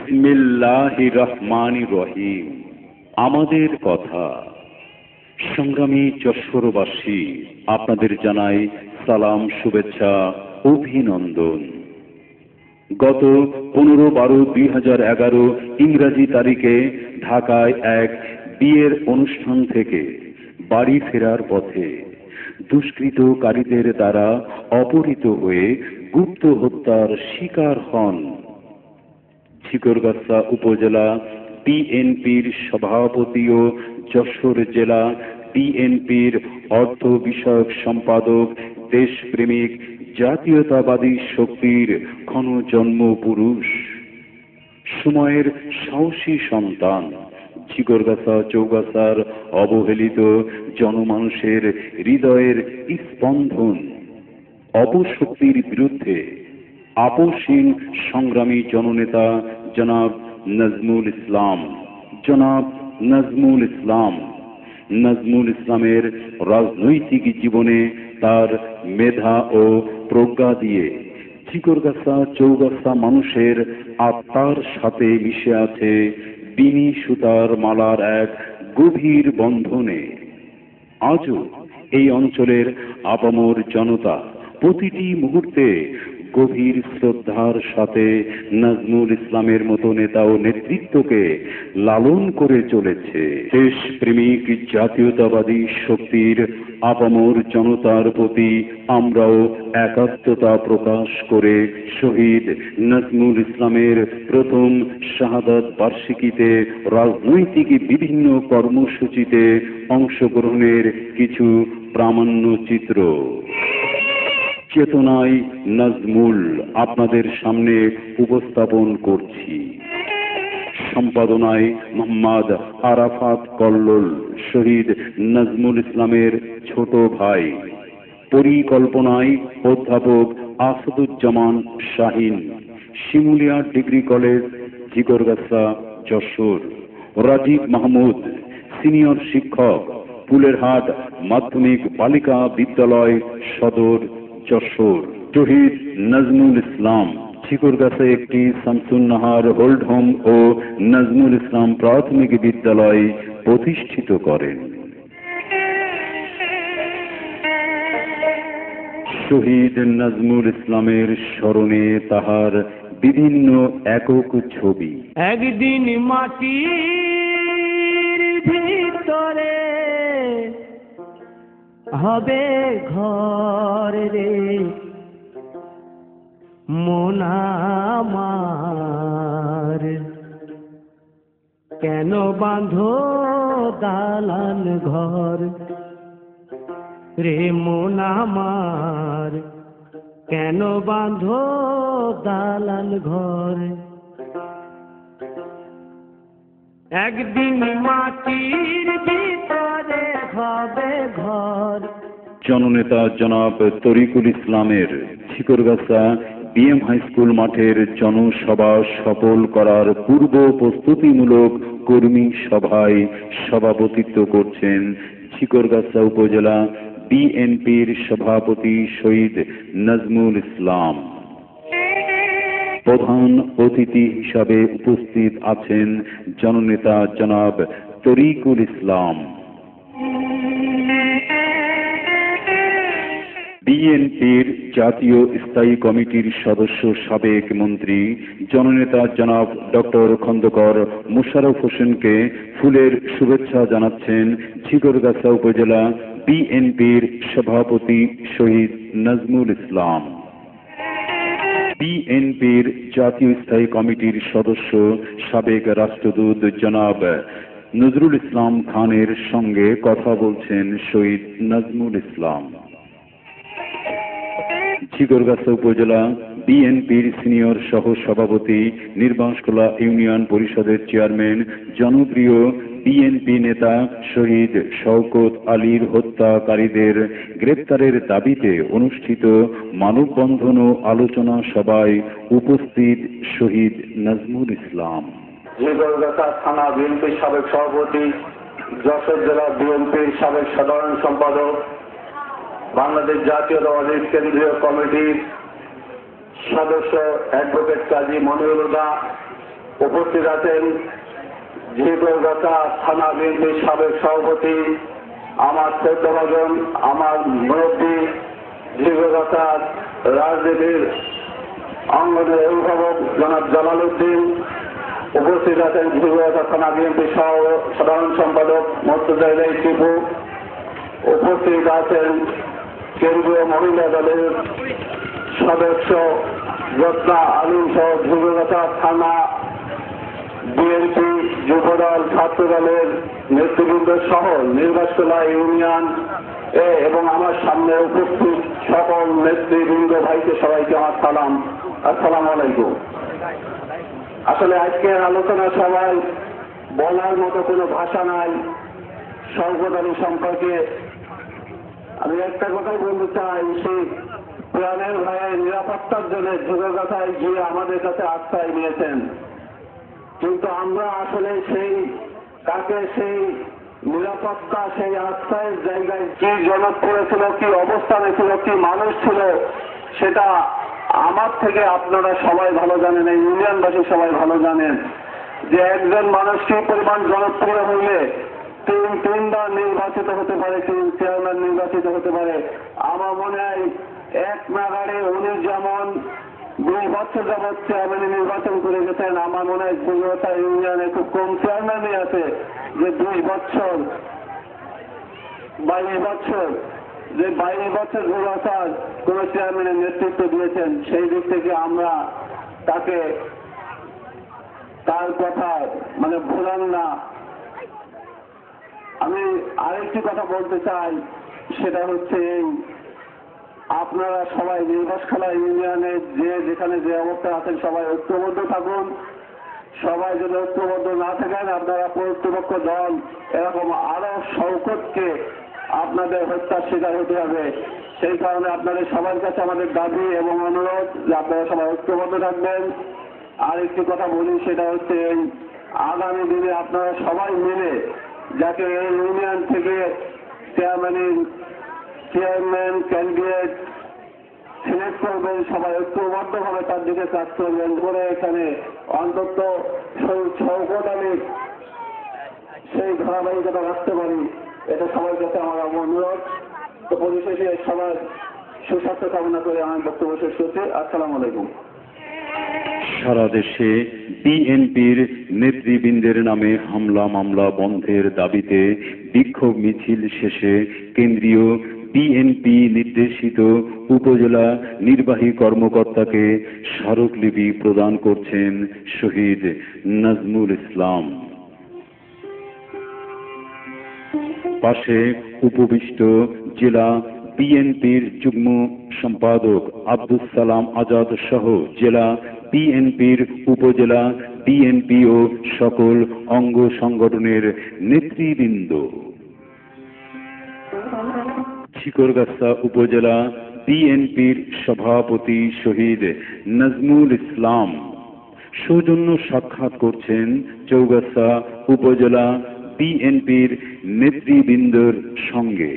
বিসমিল্লাহির রহমানির রহিম। আমাদের কথা। সংগ্রামী যশোরবাসী, আপনাদের জানাই সালাম, শুভেচ্ছা, অভিনন্দন। গত 15/12/2011 ইংরাজি তারিখে ঢাকায় এক বিয়ের অনুষ্ঠান থেকে বাড়ি ফেরার পথে দুষ্কৃতকারীদের দ্বারা অপহৃত হয়ে গুপ্ত হত্যার শিকার হন ঝিকরগাছা উপজেলা বিএনপির সভাপতি ও যশোর জেলা বিএনপির অর্থ বিষয়ক সম্পাদক, দেশপ্রেমিক জাতীয়তাবাদী শক্তির ক্ষণজন্ম পুরুষ, সময়ের সাহসী সন্তান, ঝিকরগাছা চৌগাছার অবহেলিত জনমানুষের হৃদয়ের স্পন্দন, অপশক্তির বিরুদ্ধে আপোষহীন সংগ্রামী জননেতা জনাব নজমুল ইসলাম। জনাব নজমুল ইসলাম। নজমুল ইসলামের রাজনৈতিক জীবনে তার মেধা ও প্রজ্ঞা দিয়ে ঝিকরগাছা চৌগাছা মানুষের আত্মার সাথে মিশে আছে বিনি সুতার মালার এক গভীর বন্ধনে। আজও এই অঞ্চলের আপামর জনতা প্রতিটি মুহূর্তে গভীর শ্রদ্ধার সাথে নজমুল ইসলামের মতো নেতা ও নেতৃত্বকে লালন করে চলেছে। দেশপ্রেমিক জাতীয়তাবাদী শক্তির আপামর জনতার প্রতি আমরাও একাত্মতা প্রকাশ করে শহীদ নজমুল ইসলামের প্রথম শাহাদাত বার্ষিকীতে রাজনৈতিক বিভিন্ন কর্মসূচিতে অংশগ্রহণের কিছু প্রামাণ্য চিত্র চেতনায় নজমুল আপনাদের সামনে উপস্থাপন করছি। সম্পাদনায় মোহাম্মদ আরাফাত কল্লোল, শহীদ নজমুল ইসলামের ছোট ভাই। পরিকল্পনায় অধ্যাপক Asaduzzaman Shahin, Shimulia degree college, Jhikargachha, Jessore. Rajib Mahmud, senior শিক্ষক, ফুলেরহাট মাধ্যমিক বালিকা বিদ্যালয় সদর, যশোর। শহীদ নজমুল ইসলাম ঝিকরগাছায় একটি শামসুন্নাহার ওল্ড হোম ও নজমুল ইসলাম প্রাথমিক বিদ্যালয় প্রতিষ্ঠিত করেন। শহীদ নজমুল ইসলামের স্মরণে তাহার বিভিন্ন একক ছবি। একদিন মাটির ভিতরে হবে ঘর রে মন আমার, কেন বাঁধো দালান ঘর রে মন আমার, কেন বাঁধো দালান ঘর। একদিন মাটির ভিতরে হবে ঘর। জননেতা জনাব তরিকুল ইসলামের ঝিকরগাছা বিএম হাই স্কুল মাঠের জনসভা সফল করার পূর্ব প্রস্তুতিমূলক কর্মী সভায় সভাপতিত্ব করছেন ঝিকরগাছা উপজেলা বিএনপির সভাপতি শহীদ নজমুল ইসলাম। প্রধান অতিথি হিসাবে উপস্থিত আছেন জননেতা জনাব তরিকুল ইসলাম। বিএনপির জাতীয় স্থায়ী কমিটির সদস্য, সাবেক মন্ত্রী জননেতা জনাব ডক্টর খন্দকার মোশাররফ হোসেনকে ফুলের শুভেচ্ছা জানাচ্ছেন ঝিকরগাছা উপজেলা বিএনপির সভাপতি শহীদ নজমুল ইসলাম। বিএনপির জাতীয় স্থায়ী কমিটির সদস্য, সাবেক রাষ্ট্রদূত জনাব নজরুল ইসলাম খানের সঙ্গে কথা বলছেন শহীদ নজমুল ইসলাম। ঝিকরগাছা উপজেলা বিএনপির সিনিয়র সহ সভাপতি, নির্বাসখোলা ইউনিয়ন পরিষদের চেয়ারম্যান, জনপ্রিয় বিএনপি নেতা শহীদ শওকত আলীর হত্যাকারীদের গ্রেপ্তারের দাবিতে অনুষ্ঠিত মানববন্ধন ও আলোচনা সভায় উপস্থিত শহীদ নজমুল ইসলাম। ঝিকরগাছা থানা বিএনপির সাবেক সভাপতি, যশোর জেলা বিএনপির সাবেক সাধারণ সম্পাদক, বাংলাদেশ জাতীয়তাবাদী কেন্দ্রীয় কমিটির সদস্য অ্যাডভোকেট কাজী মনিরুল হুদা, উপস্থিত আছেন ঝিকরগাছা থানা বিএনপির সাবেক সভাপতি, আমার শ্রদ্ধাভাজন, আমার মুরব্বী, ঝিকরগাছা রাজনীতির অঙ্গনের অভিভাবক জনাব জালাল উদ্দিন। উপস্থিত আছেন ঝিকরগাছা থানা বিএনপির সাধারণ সম্পাদক মোর্তজা ইলাই টিপু। উপস্থিত আছেন কেন্দ্রীয় মহিলা দলের সদস্য রত্না আলিম সহ ঝিকরগাছা থানা বিএনপি, যুবদল, ছাত্র দলের নেতৃবৃন্দ সহ নির্বাচনা ইউনিয়ন এবং আমার সামনে উপস্থিত সকল নেতৃবৃন্দ ভাইকে সবাইকে আমার সালাম, আসসালামু আলাইকুম। আসলে আজকের আলোচনা সবাই বলার মতো কোনো ভাষা নাই। শওকত আলী সম্পর্কে আমি একটা কথাই বলতে চাই, সেই প্রাণের ভাইয়ের নিরাপত্তার জন্য ঝিকরগাছায় গিয়ে আমাদের কাছে আশ্রয় নিয়েছেন, কিন্তু আমরা আসলে সেই তাকে সেই নিরাপত্তা, সেই আশ্রয়ের জায়গায় কি জনপ্রিয় ছিল, কি অবস্থানে ছিল, কি মানুষ ছিল, সেটা আমার থেকে আপনারা সবাই ভালো জানেন, এই ইউনিয়নবাসী সবাই ভালো জানেন যে একজন মানুষ কি পরিমাণ জনপ্রিয় হইলে তিনবার নির্বাচিত হতে পারে, চেয়ারম্যান নির্বাচিত হতে পারে। আমার মনে হয় এক নাগাড়ে উনি যেমন 2 বছর যাবৎ চেয়ারম্যান নির্বাচন করে গেছেন, আমার মনে হয় ঝিকরগাছা ইউনিয়নে খুব কম চেয়ারম্যানই আছে যে 22 বছর ঝিকরগাছার কোন চেয়ারম্যানের নেতৃত্ব দিয়েছেন। সেই দিক থেকে আমরা তাকে তার কথা ভোলান না। আমি আরেকটি কথা বলতে চাই, সেটা হচ্ছে আপনারা সবাই নির্বাচখলা ইউনিয়নে যেখানে যে অবস্থা আছেন সবাই ঐক্যবদ্ধ থাকুন। সবাই যদি ঐক্যবদ্ধ না থাকেন, আপনারা কর্তৃপক্ষ দল এরকম আরো শওকতকে আপনাদের হত্যার শিকার হতে হবে। সেই কারণে আপনাদের সবার কাছে আমাদের দাবি এবং অনুরোধ যে আপনারা সবাই ঐক্যবদ্ধ থাকবেন। আর একটি কথা বলি, সেটা হচ্ছে আগামী দিনে আপনারা সবাই মিলে যাকে এই ইউনিয়ন থেকে চেয়ারম্যান ক্যান্ডিডেট সিলেক্ট করবেন, সবাই ঐক্যবদ্ধভাবে তার দিকে কাজ করবেন করে এখানে অন্তত শওকত আলীর সেই ধারাবাহিকতা রাখতে পারি, এটা সবার কাছে আমার অনুরোধ। তো পরিশেষে সবার সুস্বাস্থ্য কামনা করে আমার বক্তব্য শেষ করছি। আসসালামু আলাইকুম। সারা দেশে বিএনপির নেতৃবৃন্দের নামে হামলা মামলা বন্ধের দাবিতে বিক্ষোভ মিছিল শেষে কেন্দ্রীয় বিএনপি নির্দেশিত উপজেলা নির্বাহী কর্মকর্তাকে স্মারকলিপি প্রদান করছেন শহীদ নাজমুল ইসলাম। পাশে উপবিষ্ট জেলা বিএনপির যুগ্ম সম্পাদক আব্দুস সালাম আজাদ সহ জেলা বিএনপির উপজেলা বিএনপি ও সকল অঙ্গ সংগঠনের নেতৃবৃন্দ। ঝিকরগাছা উপজেলা বিএনপির সভাপতি শহীদ নাজমুল ইসলাম সৌজন্য সাক্ষাৎ করছেন চৌগাছা উপজেলা বিএনপির নেতৃবৃন্দর সঙ্গে।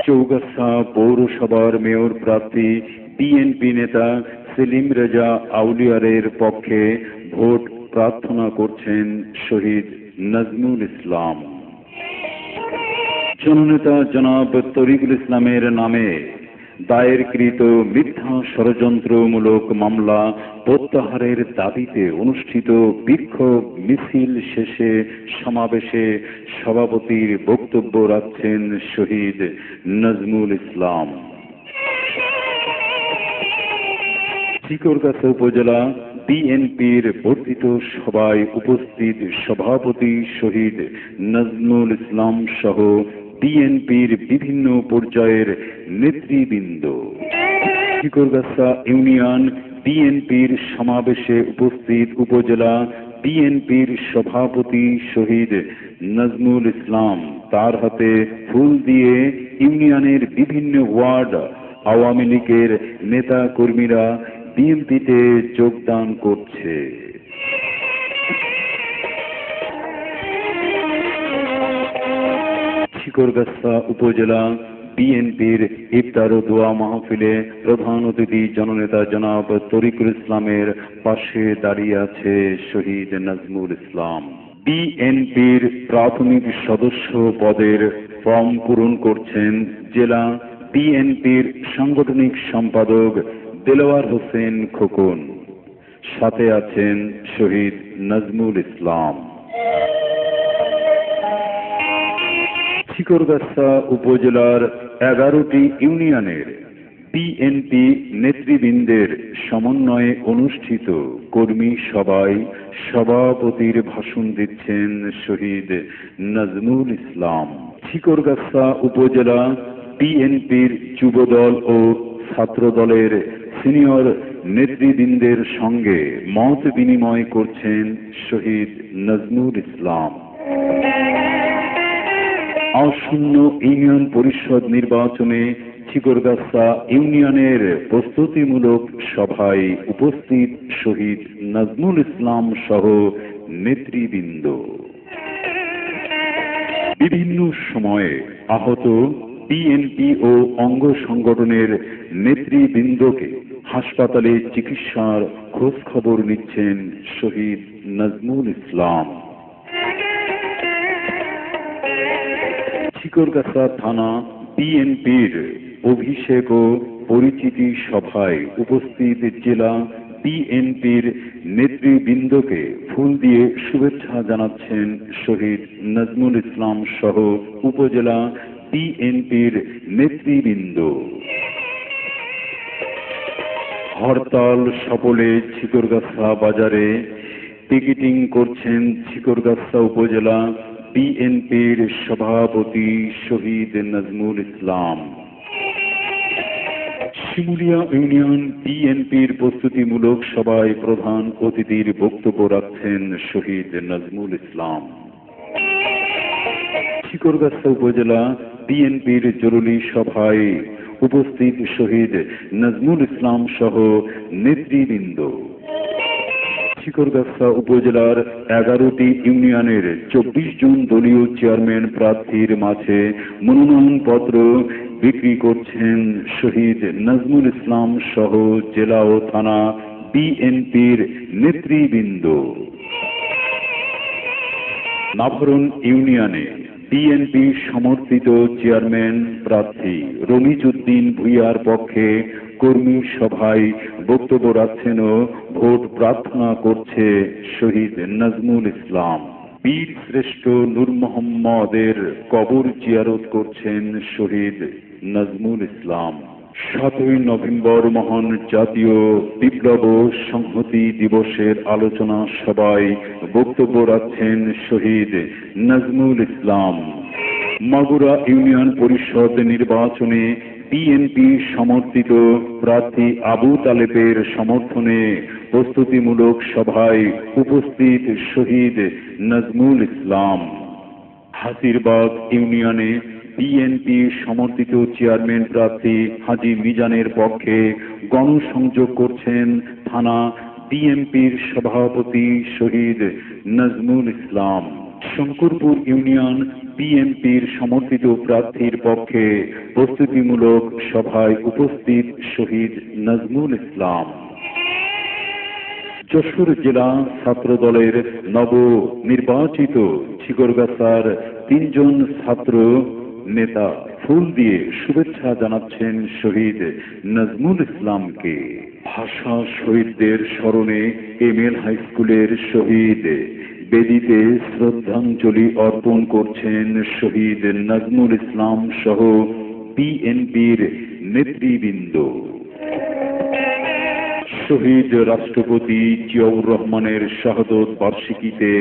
চৌগাছা পৌরসভার মেয়র প্রার্থী বিএনপি নেতা সেলিম রেজা আউলিয়ারের পক্ষে ভোট প্রার্থনা করছেন শহীদ নাজমুল ইসলাম। জননেতা জনাব তরিকুল ইসলামের নামে দায়েরকৃত মিথ্যা ষড়যন্ত্রমূলক মামলা প্রত্যাহারের দাবিতে অনুষ্ঠিত বিক্ষোভ মিছিল শেষে সমাবেশে সভাপতির বক্তব্য রাখছেন শহীদ নাজমুল ইসলাম। ঝিকরগাছা উপজেলা বিএনপির বর্ধিত সভায় উপস্থিত সভাপতি শহীদ নাজমুল ইসলাম সহ বিএনপির বিভিন্ন পর্যায়ের নেতৃবৃন্দ। ঝিকরগাছা ইউনিয়ন বিএনপির সমাবেশে উপস্থিত উপজেলা বিএনপির সভাপতি শহীদ নাজমুল ইসলাম তার হাতে ফুল দিয়ে ইউনিয়নের বিভিন্ন ওয়ার্ড আওয়ামী লীগের নেতা কর্মীরা বিএনপিতে যোগদান করছে। ঝিকরগাছা উপজেলা বিএনপির ইফতার ও দোয়া মাহফিলে প্রধান অতিথি জননেতা জনাব তরিকুল ইসলামের পাশে দাঁড়িয়ে আছে শহীদ নাজমুল ইসলাম। বিএনপির প্রাথমিক সদস্য পদের ফর্ম পূরণ করছেন জেলা বিএনপির সাংগঠনিক সম্পাদক দেলোয়ার হোসেন খোকন। সাথে আছেন শহীদ নাজমুল ইসলাম। শিকরগাছা উপজেলার 11টি ইউনিয়নের বিএনপি নেতৃবৃন্দের সমন্বয়ে অনুষ্ঠিত কর্মী সভায় সভাপতির ভাষণ দিচ্ছেন শহীদ নাজমুল ইসলাম। শিকরগাছা উপজেলা বিএনপির যুবদল ও ছাত্রদলের সিনিয়র নেতৃবৃন্দের সঙ্গে মত বিনিময় করছেন শহীদ নাজমুল ইসলাম। আসন্ন ইউনিয়ন পরিষদ নির্বাচনে শিকরগাছা ইউনিয়নের প্রস্তুতিমূলক সভায় উপস্থিত শহীদ নাজমুল ইসলাম সহ নেতৃবৃন্দ। বিভিন্ন সময়ে আহত বিএনপি ও অঙ্গ সংগঠনের নেতৃবৃন্দকে হাসপাতালে চিকিৎসার খোঁজ খবর নিচ্ছেন শহীদ নাজমুল ইসলাম। শিকরগাছা থানা বিএনপির অভিষেক ও পরিচিতি সভায় উপস্থিত জেলা বিএনপির নেতৃবৃন্দকে ফুল দিয়ে শুভেচ্ছা জানাচ্ছেন শহীদ নাজমুল ইসলাম সহ উপজেলা বিএনপির নেতৃবৃন্দ। হরতাল সফলে শিকরগাছা বাজারে পিকেটিং করছেন শিকরগাছা উপজেলা বিএনপির সভাপতি শহীদ নাজমুল ইসলাম। শিমুলিয়া ইউনিয়ন বিএনপির প্রস্তুতিমূলক সভায় প্রধান অতিথির বক্তব্য রাখছেন শহীদ নাজমুল ইসলাম। শিকরগাছা উপজেলা বিএনপির জরুরি সভায় উপস্থিত শহীদ নাজমুল ইসলাম সহ নেতৃবৃন্দ। শিকরগাছা উপজেলার 11টি ইউনিয়নের 24 জন দলীয় চেয়ারম্যান প্রার্থীর মাঝে মনোনয়নপত্র বিক্রি করছেন শহীদ নাজমুল ইসলাম সহ জেলা ও থানা বিএনপির নেতৃবৃন্দ। নাভরণ ইউনিয়নে বিএনপি সমর্থিত চেয়ারম্যান প্রার্থী রমিজউদ্দিন ভূঁইয়ার পক্ষে কর্মী সভায় বক্তব্য রাখছেন ও ভোট প্রার্থনা করছে শহীদ নাজমুল ইসলাম। বীর শ্রেষ্ঠ নূর মোহাম্মদের কবর জিয়ারত করছেন শহীদ নাজমুল ইসলাম। 7ই নভেম্বর মহান জাতীয় বিপ্লব সংহতি দিবসের আলোচনা সভায় বক্তব্য রাখছেন শহীদ নাজমুল ইসলাম। মাগুরা ইউনিয়ন পরিষদ নির্বাচনে বিএনপি সমর্থিত প্রার্থী আবু তালেবের সমর্থনে প্রস্তুতিমূলক সভায় উপস্থিত শহীদ নাজমুল ইসলাম। হাসিরবাগ ইউনিয়নে বিএনপি সমর্থিত চেয়ারম্যান প্রার্থী হাজী মিজানের পক্ষে গণসংযোগ করছেন থানা বিএনপির সভাপতি শহীদ নাজমুল ইসলাম। শঙ্করপুর ইউনিয়ন বিএনপির সমর্থিত প্রার্থীর পক্ষে প্রস্তুতিমূলক সভায় উপস্থিত শহীদ নাজমুল ইসলাম। যশোর জেলা ছাত্র দলের নবনির্বাচিত শিকরগাছার 3 জন ছাত্র নেতা ফুল দিয়ে শুভেচ্ছা জানাচ্ছেন শহীদ নাজমুল ইসলামকে। ভাষা শহীদদের স্মরণে এমএল হাই স্কুলের শহীদ বেদিতে শ্রদ্ধাঞ্জলি অর্পণ করছেন শহীদ নাজমুল ইসলাম সহ বিএনপির নেতৃবৃন্দ। শহীদ রাষ্ট্রপতি জিয়াউর রহমানের শাহাদত বার্ষিকীতে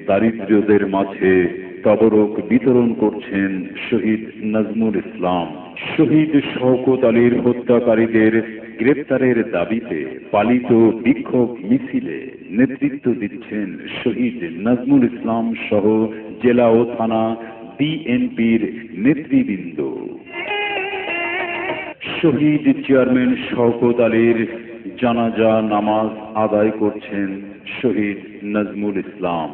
দারিদ্র্যদের মাঝে তবরক বিতরণ করছেন শহীদ নাজমুল ইসলাম। শহীদ শওকত আলীর হত্যাকারীদের গ্রেপ্তারের দাবিতে পালিত বিক্ষোভ মিছিলে নেতৃত্ব দিচ্ছেন শহীদ নাজমুল ইসলাম সহ জেলা ও থানা বিএনপির নেতৃবৃন্দ। শহীদ চেয়ারম্যান শওকত আলীর জানাজা নামাজ আদায় করছেন শহীদ নাজমুল ইসলাম।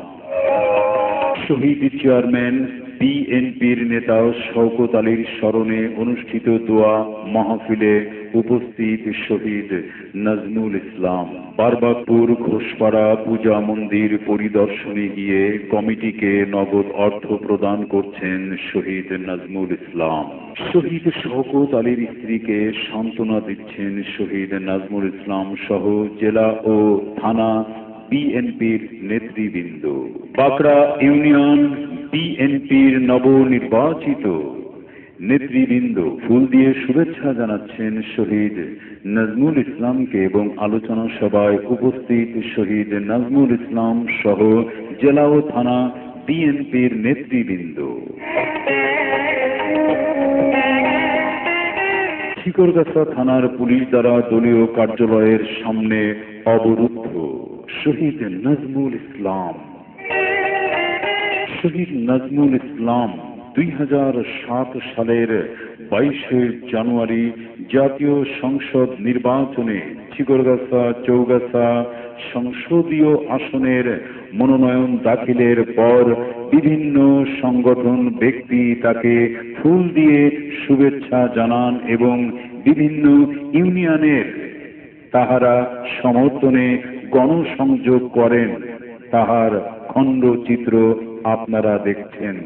শহীদ চেয়ারম্যান বিএনপির নেতা শওকত আলীর স্মরণে অনুষ্ঠিত দোয়া মাহফিলে উপস্থিত শহীদ নাজমুল ইসলাম। বারবাকপুর ঘোষপাড়া পূজা মন্দির পরিদর্শনে গিয়ে কমিটিকে নগদ অর্থ প্রদান করছেন শহীদ নাজমুল ইসলাম। শহীদ শওকত আলীর স্ত্রীকে সান্ত্বনা দিচ্ছেন শহীদ নাজমুল ইসলাম সহ জেলা ও থানা বিএনপির নেতৃবৃন্দ। বাকড়া ইউনিয়ন বিএনপির নবনির্বাচিত নেতৃবৃন্দ ফুল দিয়ে শুভেচ্ছা জানাচ্ছেন শহীদ নাজমুল ইসলামকে এবং আলোচনা সভায় উপস্থিত শহীদ নাজমুল ইসলাম সহ জেলা ও থানা বিএনপির নেতৃবৃন্দ। শিকরগাছা থানার পুলিশ দ্বারা দলীয় কার্যালয়ের সামনে অবরুদ্ধ শহীদ নাজমুল ইসলাম। শহীদ নাজমুল ইসলাম 2007 সালের 22শে জানুয়ারি জাতীয় সংসদ নির্বাচনে শিকরগাছা চৌগাছা সংসদীয় আসনের মনোনয়ন দাখিলের পর বিভিন্ন সংগঠন ব্যক্তি তাকে ফুল দিয়ে শুভেচ্ছা জানান এবং বিভিন্ন ইউনিয়নের তাহারা সমর্থনে গণসংযোগ করেন। তাহার খণ্ডচিত্র আপনারা দেখছেন।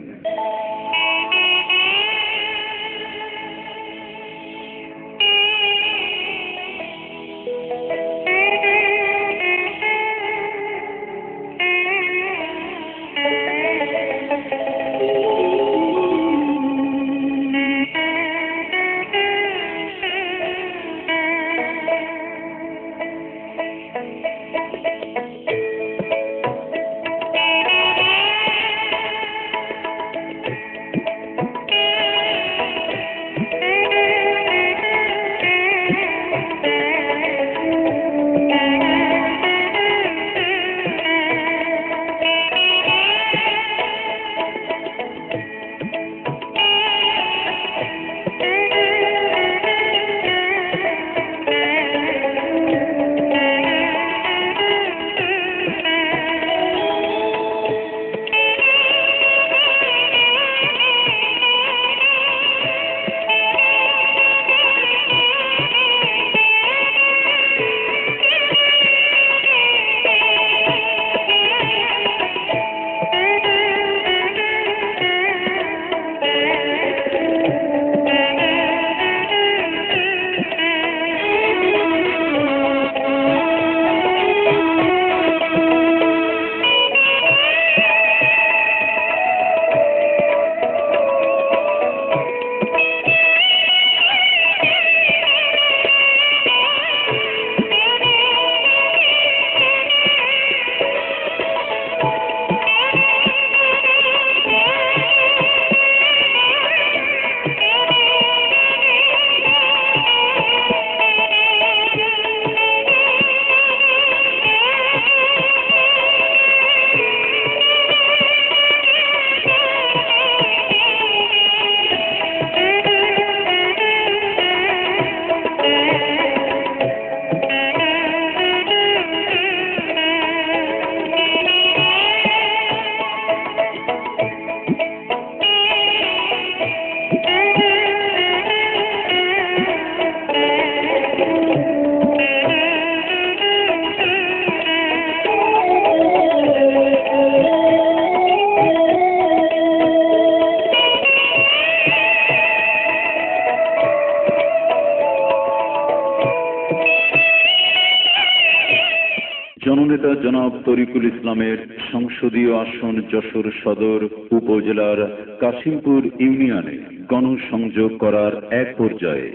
জননেতা জনাব তরিকুল ইসলামের সংসদীয় আসন যশোর সদর উপজেলার কাশিমপুর ইউনিয়নে গণসংযোগ করার এক পর্যায়ে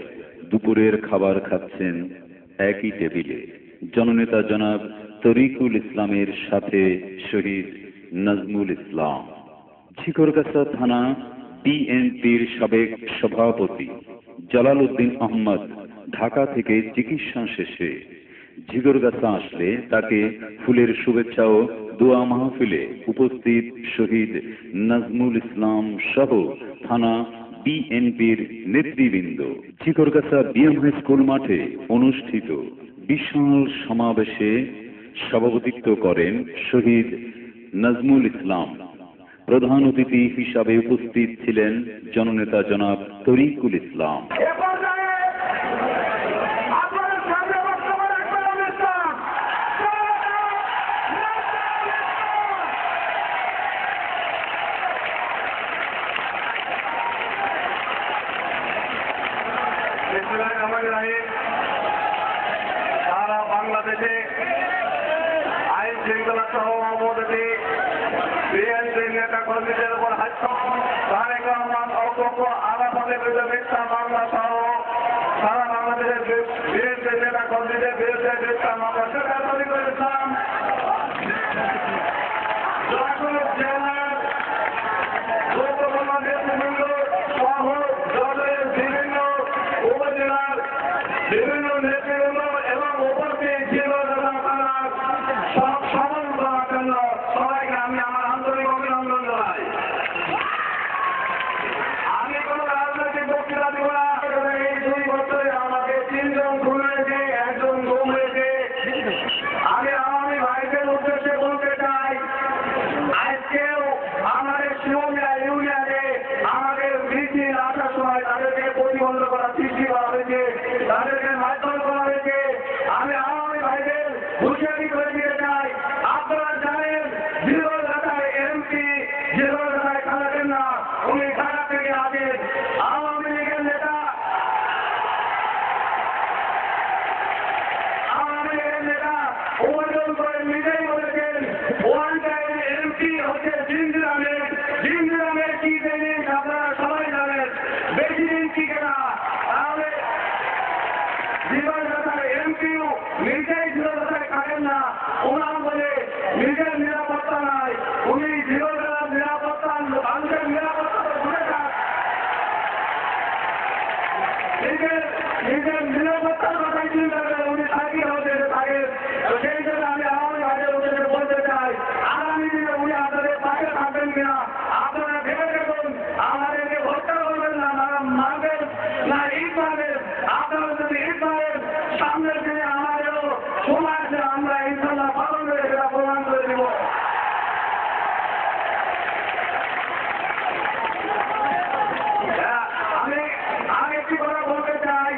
দুপুরের খাবার খাচ্ছেন একই টেবিলে জননেতা জনাব তরিকুল ইসলামের সাথে শহীদ নাজমুল ইসলাম। শিকরগাছা থানা বিএনপির সাবেক সভাপতি জালাল উদ্দিন আহমদ ঢাকা থেকে চিকিৎসা শেষে ঝিকরগাছা আসলে তাকে ফুলের শুভেচ্ছা ও দোয়া মাহফিলে উপস্থিত শহীদ নাজমুল ইসলাম সহ থানা বিএনপির নেতৃবৃন্দ। ঝিকরগাছা বিএম হাই স্কুল মাঠে অনুষ্ঠিত বিশাল সমাবেশে সভাপতিত্ব করেন শহীদ নাজমুল ইসলাম। প্রধান অতিথি হিসাবে উপস্থিত ছিলেন জননেতা জনাব তরিকুল ইসলাম। সারা বাংলাদেশে আইন শৃঙ্খলা সহ অবনতি, বিএনপির নেতা কর্মীদের উপর তারেক রহমান অজ্ঞ আলাপাদের বিরুদ্ধে মিথ্যা মামলা সহ সারা বাংলাদেশের বিএনপির নেতা কর্মীদের বিরুদ্ধে মিথ্যা মামলা তৈরি করেছিলাম। জেলার গুরুত্বপূর্ণ নেতৃবৃন্দ সহ দলের বিভিন্ন উপজেলার বিভিন্ন নেতৃবৃন্দ এবং উপস্থিত ছিল সব সফল করার জন্য সবাইকে আমি আমার আন্তরিক অভিনন্দন জানাই। আমি কোন রাজনৈতিক বক্তৃতা দিব না। এই 2 বছরে আমাকে 3 জন খুন হয়েছে, 1 জন গুম হয়েছে। আমি আওয়ামী ভাইদের উদ্দেশ্যে বলতে চাই, আজকেও আমাদের শিবমিয়া ইউনিয়নে আমাদের মিছিল আসার সময় তাদেরকে প্রতিবন্ধ করার সৃষ্টি করা হয়েছে, তাদেরকে মারধর করা হয়েছে। আমি আওয়ামী ভাইদের হুঁশিয়ারি করে দিতে চাই, আপনারা জানেন জিরোঘাটায় এমপি জিরোঘাটায় খালাকেন না, উনি ঢাকা থেকে আসেন। আওয়ামী লীগের নেতা ওজন করে নিজেই বলেছেন ওয়ান টাইম এমপি হচ্ছে জিন্দিরামের কি জিনিস আপনারা সবাই জানেন, বেশি দিন টিকে না। তাহলে জীবনদাতার এমপিও নিজেই জীবনদাতায় থাকেন না, ওনার বলে নিজের নিরাপত্তা নাই, উনি জীবনদাতার নিরাপত্তা মানুষের নিরাপত্তা ঘুরে যান, নিজের নিরাপত্তার কথাই চিন্তা করে উনি থাকি হতে থাকেন। তো সেই জন্য আমি আওয়ামী ভাইদের উদ্দেশ্যে বলতে চাই, আগামী দিনে উনি আপনাদের পাশে থাকবেন কিনা আপনারা ভেবে দেখুন। আমাদেরকে হত্যা করবেন না, মারবেন না, ঈদ মারবেন। আপনারা যদি ঈদ মারেন, সামনের দিনে আমাদেরও সময় আছে, আমরা ইনশাল্লাহ পালন করে সেটা প্রমাণ করে দিব। আমি একটি কথা বলতে চাই,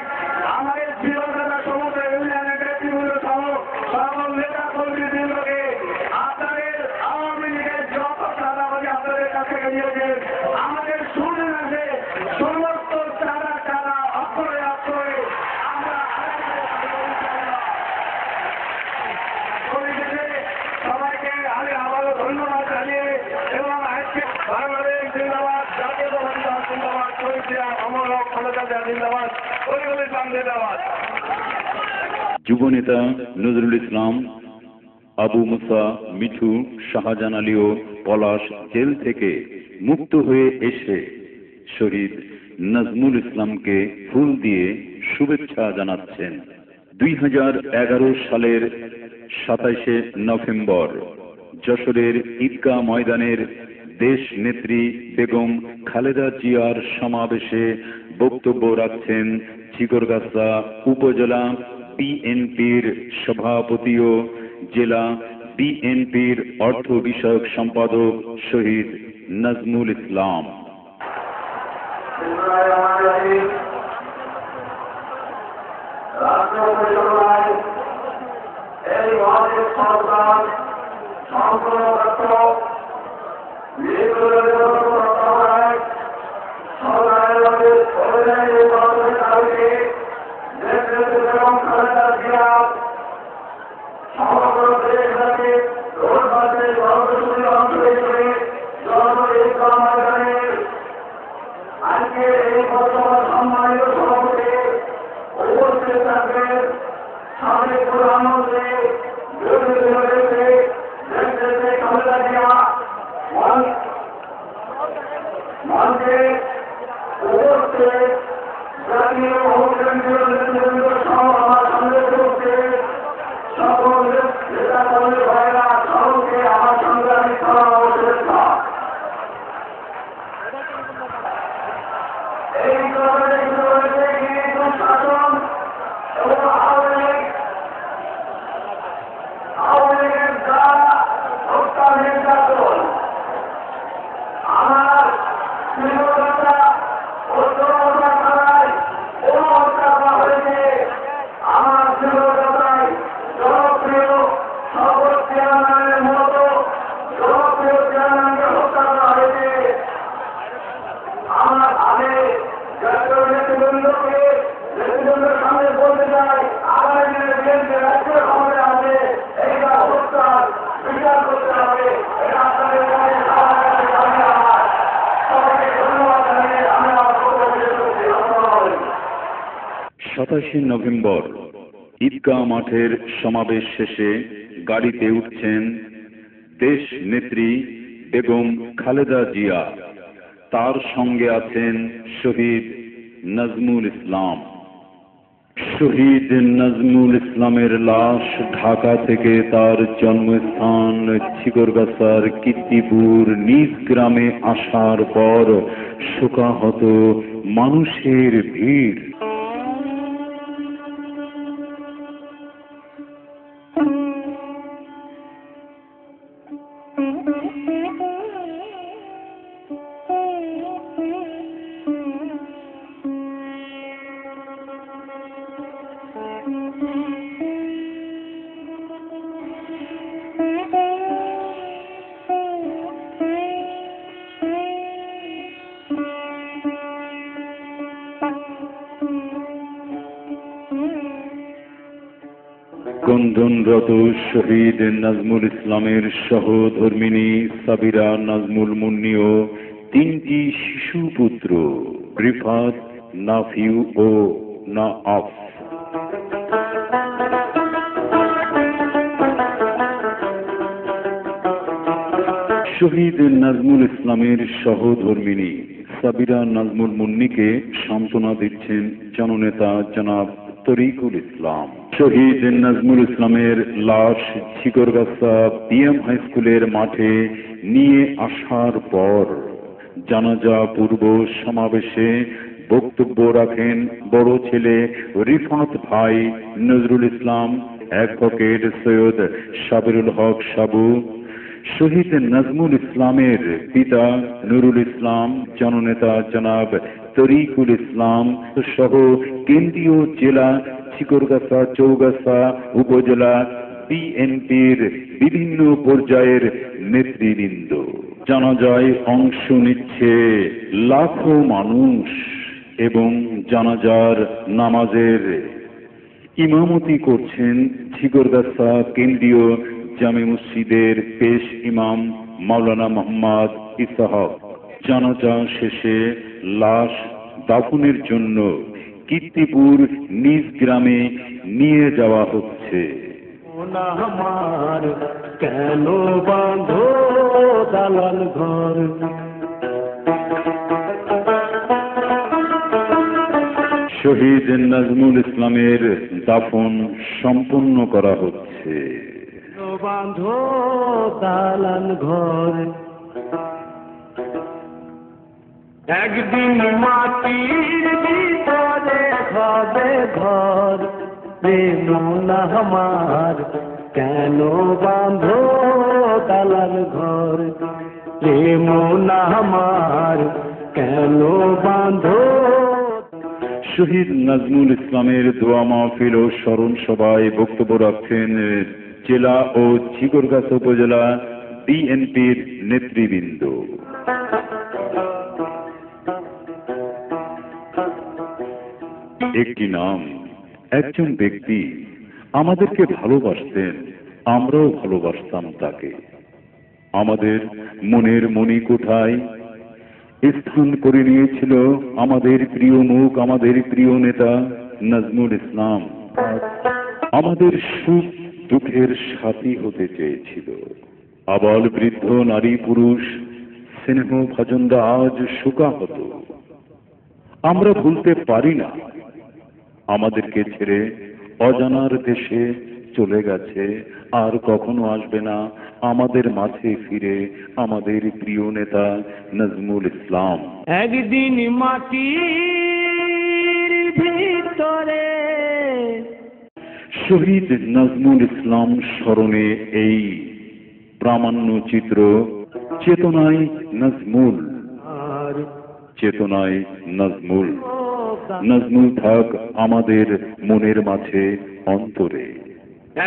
আমাদের জীবনদাতা সমস্ত ইউনিয়নের নেতৃবৃন্দ সহ সকল নেতা কর্মীবৃন্দকে আপনাদের আওয়ামী লীগের যত চাঁদাবাজি আপনাদের কাছ থেকে নিয়েছে, আমাদের শুনে আছে সমস্ত চাঁদা অক্ষরে অক্ষরে আমরা সবাইকে আমি আবারও ধন্যবাদ জানিয়ে এবং আজকে বাংলাদেশ জিন্দাবাদ, জাতীয়তাবাদী দল জিন্দাবাদ, শহীদ জিয়া অমর হক খালেদা জিয়া জিন্দাবাদ, তরিকুল ইসলাম জিন্দাবাদ। যুবনেতা নজরুল ইসলাম, আবু মুসা, মিঠু, শাহজাহান আলী ও পলাশ জেল থেকে মুক্ত হয়ে এসে শহীদ নাজমুল ইসলামকে ফুল দিয়ে শুভেচ্ছা জানাচ্ছেন। 2011 সালের 27 নভেম্বর যশোরের ঈদগাহ ময়দানের দেশ নেত্রী বেগম খালেদা জিয়ার সমাবেশে বক্তব্য রাখছেন চিকরগাছা উপজেলা বিএনপির সভাপতি ও জেলা বিএনপির অর্থ বিষয়ক সম্পাদক শহীদ নাজমুল ইসলাম। এই মহাদেশ সরকার সরকারের সমগ্র দেশব্যাপী রোডবাসের গণতন্ত্রী অঞ্চলে আজকে এই বর্তমান সম্মানিত সভাপতি উপস্থিত থাকবেন সাবেক প্রধানমন্ত্রী 27 নভেম্বর ঈদগাহ মাঠের সমাবেশ শেষে গাড়িতে উঠছেন দেশ নেত্রী বেগম খালেদা জিয়া। তার সঙ্গে আছেন শহীদ নজমুল ইসলাম। শহীদ নজমুল ইসলামের লাশ ঢাকা থেকে তার জন্মস্থান ছিকরগাছার কীর্তিপুর নিজ গ্রামে আসার পর শোকাহত মানুষের ভিড়। ক্রন্দনরত শহীদ নজমুল ইসলামের সহধর্মিণী সাবিরা, নাজমুল মুন্নি ও 3টি শিশু পুত্র রিফাত, নাফিউ ও নাআফ। শহীদ নজমুল ইসলামের সহধর্মিণী সাবিরা, নাজমুল মুন্নিকে সান্ত্বনা দিচ্ছেন জননেতা জনাব তরিকুল ইসলাম। শহীদ নজমুল ইসলামের লাশ ছিকরগাছা বিএম হাই স্কুলের মাঠে নিয়ে আসার পর জানাজা পূর্ব সমাবেশে বক্তব্য রাখেন বড় ছেলে রিফাত ভাই নজরুল ইসলাম, অ্যাডভোকেট সৈয়দ সাবিরুল হক সাবু, শহীদ নজমুল ইসলামের পিতা নুরুল ইসলাম, জননেতা জনাব তরিকুল ইসলাম সহ কেন্দ্রীয় জেলা, ছিকরগাছা, চৌগাছা উপজেলা বিএনপির বিভিন্ন পর্যায়ের নেতৃবৃন্দ। জানাজায় অংশ নিচ্ছে লাখো মানুষ এবং জানাজার নামাজের ইমামতি করছেন ছিকরগাছা কেন্দ্রীয় জামে মসজিদের পেশ ইমাম মাওলানা মোহাম্মদ ইসহাক। জানাজা শেষে লাশ দাফনের জন্য কীর্তিপুর নিজ গ্রামে নিয়ে যাওয়া হচ্ছে। আমার কেন বাঁধো দালান ঘর, শহীদ নজমুল ইসলামের দাফন সম্পন্ন করা হচ্ছে। বাঁধো দালান ঘর, একদিন মাটির ভিতরে হবে ঘর। প্রেম না আমার কেন বাঁধো দালান ঘর, প্রেম না আমার কেন বাঁধো। শহীদ নজমুল ইসলামের দোয়া মাহফিল ও স্মরণ সভায় বক্তব্য রাখছেন জেলা ও ছিকরগাছা উপজেলা বিএনপির নেতৃবৃন্দ। একটি নাম, একজন ব্যক্তি আমাদেরকে ভালোবাসতেন, আমরাও ভালোবাসতাম তাকে। আমাদের মনের মণিকোঠায় স্থান করে নিয়েছিল আমাদের প্রিয় মুখ, আমাদের প্রিয় নেতা নজমুল ইসলাম। আমাদের সুখ দুঃখের সাথী হতে চেয়েছিল। আবাল বৃদ্ধ নারী পুরুষ স্নেহ ভাজনরা আজ শোকাহত। আমরা ভুলতে পারি না, আমাদেরকে ছেড়ে অজানার দেশে চলে গেছে, আর কখনো আসবে না আমাদের মাঝে ফিরে আমাদের প্রিয় নেতা নজমুল ইসলাম। একদিন মাটির ভিতরে শহীদ নজমুল ইসলাম স্মরণে এই প্রামাণ্য চিত্র চেতনায় নজমুল, চেতনায় নজমুল। নজমুল থাক আমাদের মনের মাঝে, অন্তরে।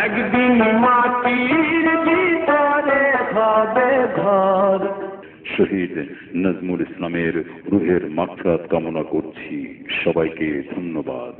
একদিন মাটির ভিতরে হবে ঘর। শহীদ নজমুল ইসলামের রুহের মাগফিরাত কামনা করছি। সবাইকে ধন্যবাদ।